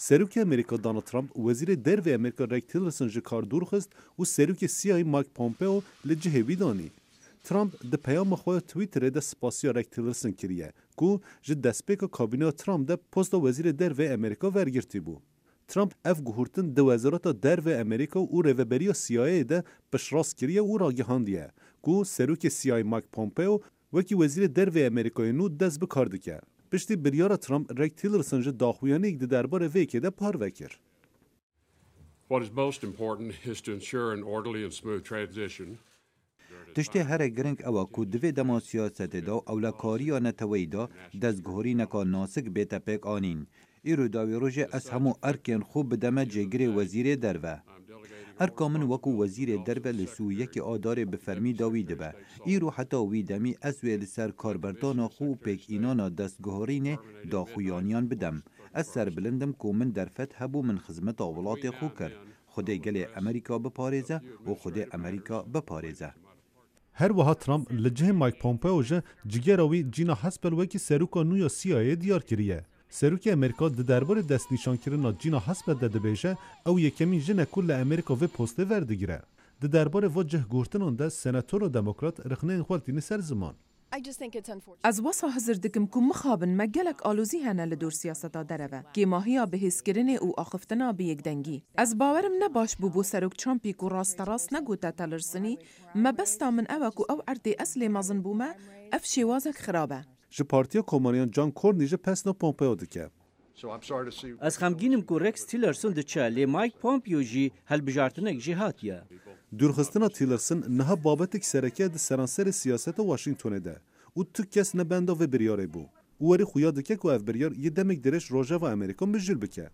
سروک امریکا دونالد ترامپ وزیر درو امریکا ریک تیلرسن جی کار دور خست و سروک سیای مایک پومپئو لجهوی دانی. ترامپ ده پیام خود توییتر ده سپاسیا ریک تیلرسن کریه کو جی دسپیک کابینه ترامپ ده پست وزیر درو امریکا ورگرتی بو. ترامپ اف گهورتن دو وزارت درو امریکا و رهبری CIA ده پشراس کریه و راگهاندیه کو سروک سیای مایک پومپئو وکی وزیر درو امریکای نو دست بکار دکه. پشتی بریار ترامپ ریک تیلرسن جه داخویانه ایک ده درباره ویکه ده پار وکر. What is most important is to ensure an orderly and smooth transition. تشتی هر گرنگ اوا کو دوی دما سیاست دا اولکاری نتوی دا دستگهوری نکا ناسک بیتا پیک آنین. ایرو داوی روژه از همو ارکین خوب بدمه جگری وزیر دروه. ارکامن وکو وزیر دربه لسویه که آدار بفرمی داوی دبه. ایرو حتی ویدمی ازوی لسر کاربردان خو پیک اینانا دستگهورین دا خویانیان بدم. از سر بلندم که من در فتح بو من خدمت آولات خو کرد. خود گل امریکا بپاريزه و خود امریکا بپاريزه. هر وها ترامپ لجه مایک پومپئو جه جگراوی جینا حسپل وکی سروکا نویا CIA دیار کریه. سروک امریکا ده درباره دست نشان کردن جینا حسپل ده بیشه او یکمی جنه کل امریکا و پسته وردگیره. ده درباره وجه گورتنان ده سناتور و دموکرات رخنه خالتینی سر زمان. از واسه حضر دکم که مخابن مگلک آلوزی هنه لدور سیاستا دروه که ماهیا به حسکرین او آخفتنا به یک دنگی. از باورم نباش بو سروک ترامپی که راست نگوتا تلرسنی مبستا من او ارده اصلی مازن بومه اف شوازک خرابه. جه پارتیا کومانیان جان کورنی جه پسنا پومپئو دکه. از خمگینم که رکس تیلرسن دچه لی مایک پومپیو جی هل بجارتنک جهاتیه. دورخستنا تیلرسن نه بابتک سرکه ده سرانسر سیاست واشنگتونه ده. او تو کس نبنده و بریاره بو. او وری خویا دکه که اف بریار یه دمک درش روژه و امریکا مجل بکه.